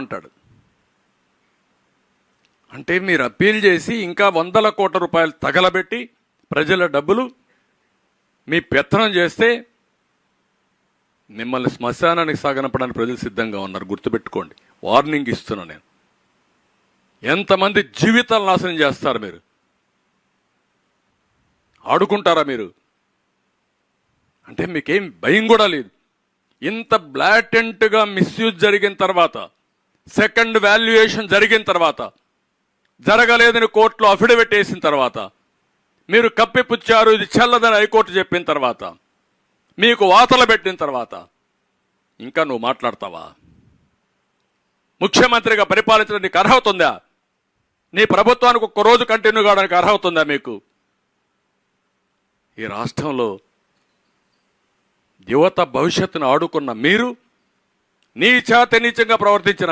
అంటాడు. అంటే మీరు అప్పీల్ చేసి ఇంకా 100 కోట్ల రూపాయలు తగలబెట్టి ప్రజల డబ్బులు మీ పెత్తనం చేస్తే మిమ్మల్ని శ్మశానానికి సాగనపడానికి ప్రజలు సిద్ధంగా ఉన్నారు. గుర్తుపెట్టుకోండి, వార్నింగ్ ఇస్తున్నా నేను. ఎంతమంది జీవితాలు నాశనం చేస్తారు మీరు? ఆడుకుంటారా మీరు? అంటే మీకేం భయం కూడా లేదు. ఇంత బ్లాటెంట్గా మిస్యూజ్ జరిగిన తర్వాత, సెకండ్ వాల్యుయేషన్ జరిగిన తర్వాత, జరగలేదని కోర్టులో అఫిడవిట్ వేసిన తర్వాత, మీరు కప్పిపుచ్చారు ఇది చెల్లదని హైకోర్టు చెప్పిన తర్వాత, మీకు వాతలు పెట్టిన తర్వాత ఇంకా నువ్వు మాట్లాడతావా? ముఖ్యమంత్రిగా పరిపాలించడానికి నీకు అర్హత ఉందా? నీ ప్రభుత్వానికి ఒక్క రోజు కంటిన్యూ కావడానికి అర్హత ఉందా మీకు? ఈ రాష్ట్రంలో యువత భవిష్యత్తును ఆడుకున్న మీరు నీచాతి నీచంగా ప్రవర్తించిన